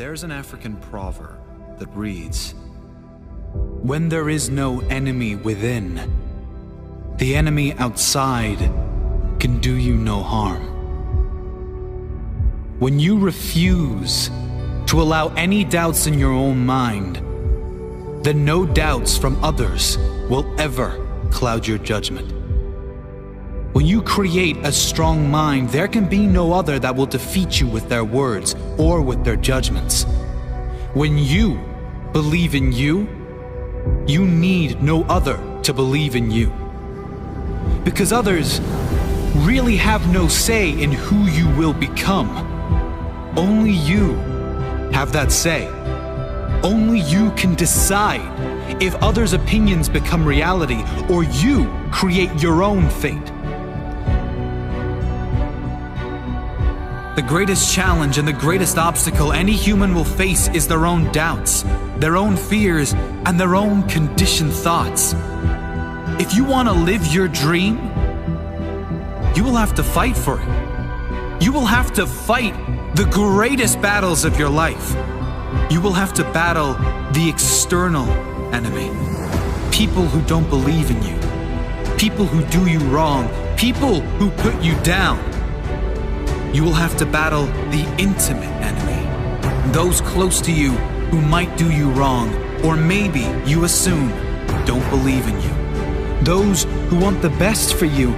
There's an African proverb that reads, "When there is no enemy within, the enemy outside can do you no harm." When you refuse to allow any doubts in your own mind, then no doubts from others will ever cloud your judgment. When you create a strong mind, there can be no other that will defeat you with their words or with their judgments. When you believe in you, you need no other to believe in you. Because others really have no say in who you will become. Only you have that say. Only you can decide if others' opinions become reality or you create your own fate. The greatest challenge and the greatest obstacle any human will face is their own doubts, their own fears, and their own conditioned thoughts. If you want to live your dream, you will have to fight for it. You will have to fight the greatest battles of your life. You will have to battle the external enemy. People who don't believe in you. People who do you wrong. People who put you down. You will have to battle the intimate enemy. Those close to you who might do you wrong, or maybe you assume don't believe in you. Those who want the best for you,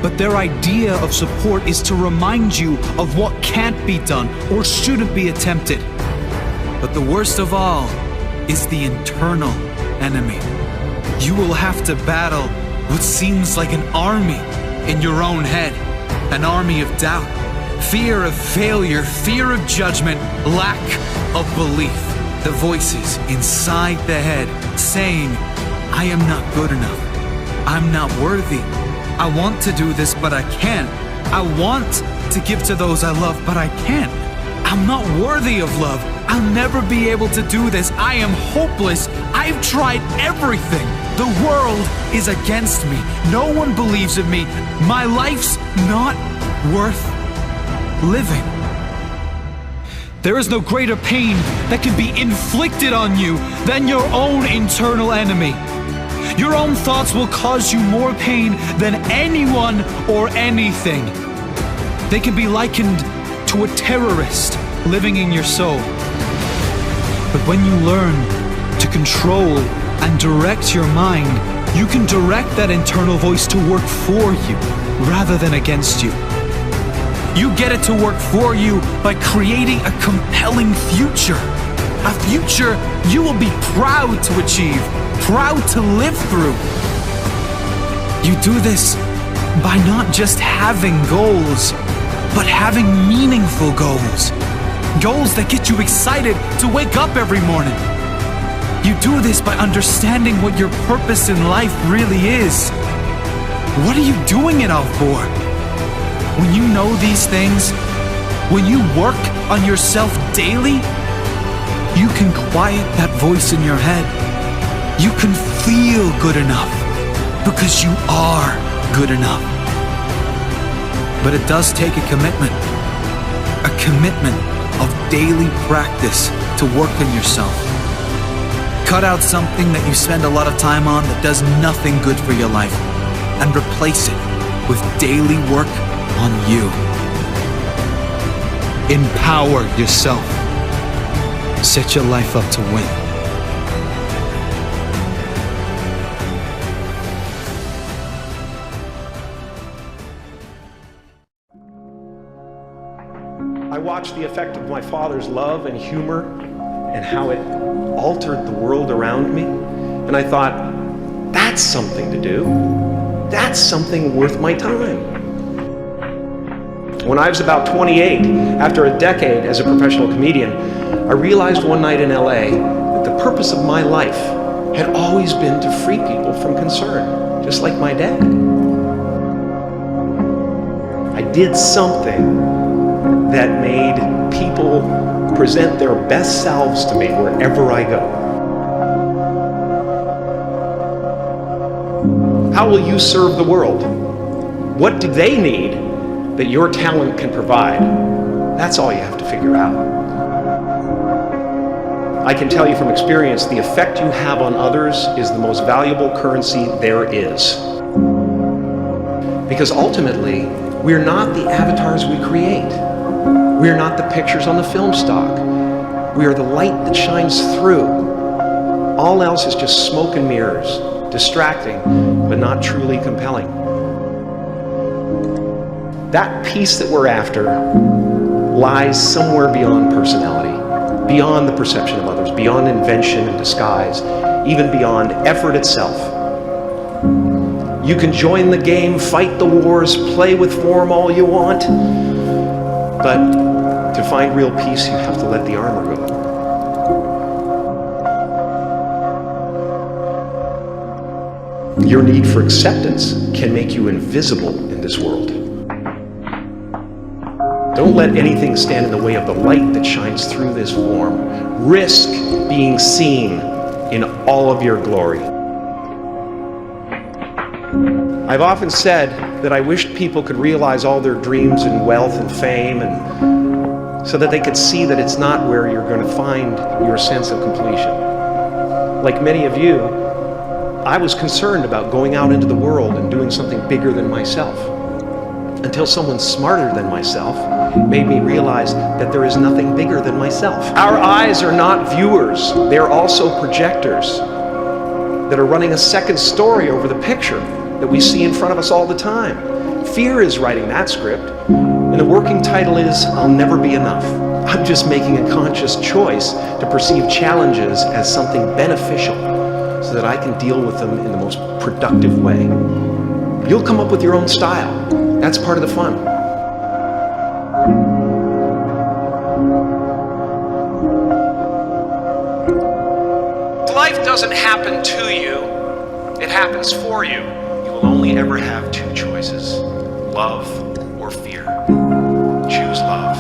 but their idea of support is to remind you of what can't be done or shouldn't be attempted. But the worst of all is the internal enemy. You will have to battle what seems like an army in your own head, an army of doubt, fear of failure, fear of judgment, lack of belief. The voices inside the head saying, I am not good enough. I'm not worthy. I want to do this, but I can't. I want to give to those I love, but I can't. I'm not worthy of love. I'll never be able to do this. I am hopeless. I've tried everything. The world is against me. No one believes in me. My life's not worth living. There is no greater pain that can be inflicted on you than your own internal enemy. Your own thoughts will cause you more pain than anyone or anything. They can be likened to a terrorist living in your soul. But when you learn to control and direct your mind, you can direct that internal voice to work for you rather than against you. You get it to work for you by creating a compelling future. A future you will be proud to achieve, proud to live through. You do this by not just having goals, but having meaningful goals. Goals that get you excited to wake up every morning. You do this by understanding what your purpose in life really is. What are you doing it all for? When you know these things, when you work on yourself daily, you can quiet that voice in your head. You can feel good enough because you are good enough. But it does take a commitment of daily practice to work on yourself. Cut out something that you spend a lot of time on that does nothing good for your life and replace it with daily work on you. Empower yourself. Set your life up to win. I watched the effect of my father's love and humor and how it altered the world around me. And I thought, that's something to do. That's something worth my time. When I was about 28, after a decade as a professional comedian, I realized one night in LA that the purpose of my life had always been to free people from concern, just like my dad. I did something that made people present their best selves to me wherever I go. How will you serve the world? What do they need that your talent can provide? That's all you have to figure out. I can tell you from experience, the effect you have on others is the most valuable currency there is. Because ultimately, we're not the avatars we create. We're not the pictures on the film stock. We are the light that shines through. All else is just smoke and mirrors, distracting, but not truly compelling. That peace that we're after lies somewhere beyond personality, beyond the perception of others, beyond invention and disguise, even beyond effort itself. You can join the game, fight the wars, play with form all you want, but to find real peace, you have to let the armor go. Your need for acceptance can make you invisible in this world. Don't let anything stand in the way of the light that shines through this form. Risk being seen in all of your glory. I've often said that I wished people could realize all their dreams and wealth and fame, and so that they could see that it's not where you're going to find your sense of completion. Like many of you, I was concerned about going out into the world and doing something bigger than myself, until someone smarter than myself made me realize that there is nothing bigger than myself. Our eyes are not viewers, they are also projectors that are running a second story over the picture that we see in front of us all the time. Fear is writing that script, and the working title is, I'll Never Be Enough. I'm just making a conscious choice to perceive challenges as something beneficial so that I can deal with them in the most productive way. You'll come up with your own style. That's part of the fun. Life doesn't happen to you, it happens for you. You will only ever have two choices, love or fear. Choose love,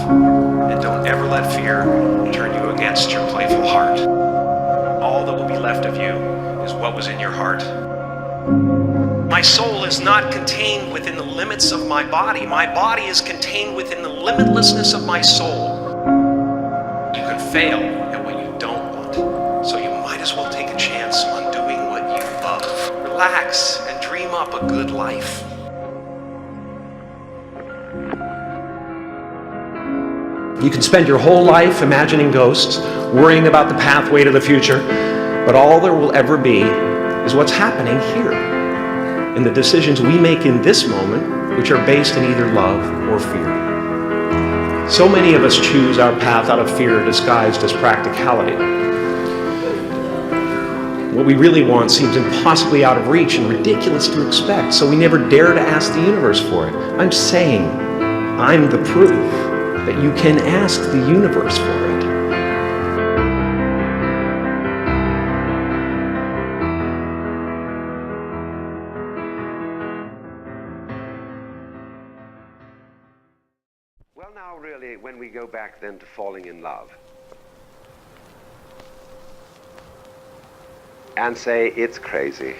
and don't ever let fear turn you against your playful heart. All that will be left of you is what was in your heart. My soul is not contained within the limits of my body. My body is contained within the limitlessness of my soul. You can fail at what you don't want, so you might as well take a chance on doing what you love. Relax and dream up a good life. You can spend your whole life imagining ghosts, worrying about the pathway to the future, but all there will ever be is what's happening here, and the decisions we make in this moment, which are based in either love or fear. So many of us choose our path out of fear disguised as practicality. What we really want seems impossibly out of reach and ridiculous to expect, so we never dare to ask the universe for it. I'm saying, I'm the proof that you can ask the universe for it. Well, now really, when we go back then to falling in love and say it's crazy,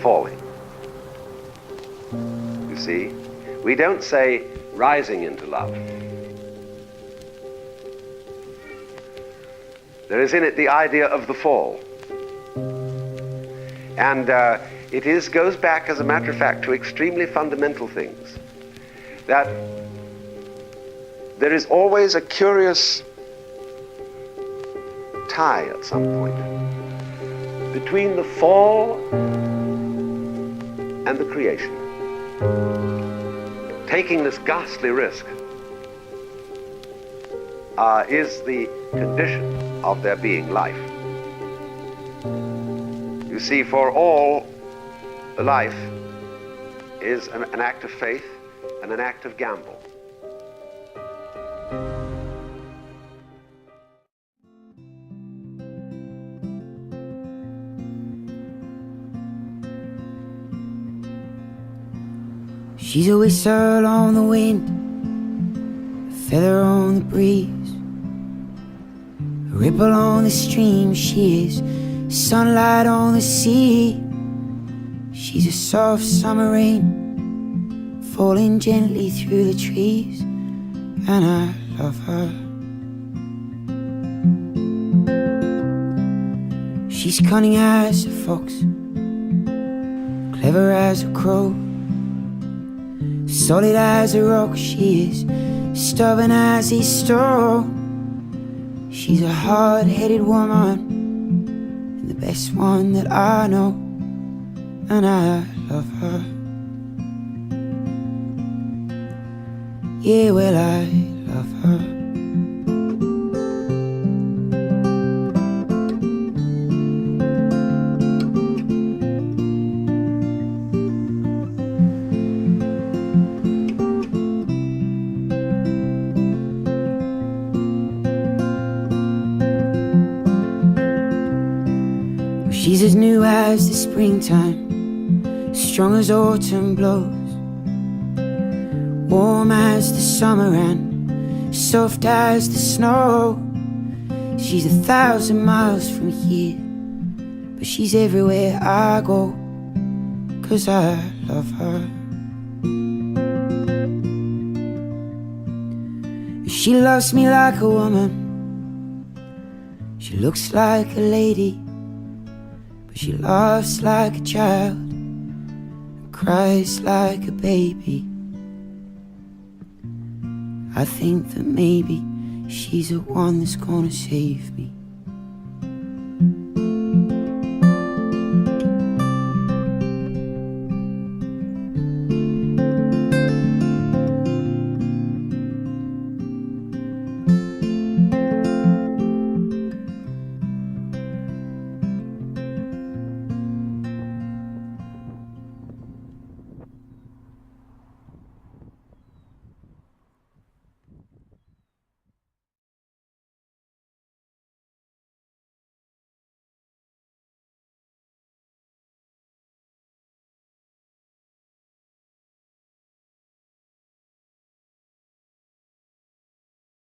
falling. You see, we don't say rising into love. There is in it the idea of the fall. And it goes back, as a matter of fact, to extremely fundamental things. That there is always a curious tie at some point between the fall and the creation. Taking this ghastly risk is the condition of there being life. You see, for all, life is an act of faith and an act of gamble. She's a whistle on the wind, a feather on the breeze, a ripple on the stream. She is sunlight on the sea. She's a soft summer rain falling gently through the trees, and I love her. She's cunning as a fox, clever as a crow, solid as a rock. She is stubborn as a stone. She's a hard-headed woman, and the best one that I know, and I love her. Yeah, well, I love her. She's as new as the springtime, strong as autumn blows, warm as the summer and soft as the snow. She's 1,000 miles from here, but she's everywhere I go, 'cause I love her. She loves me like a woman, she looks like a lady, but she laughs like a child and cries like a baby. I think that maybe she's the one that's gonna save me.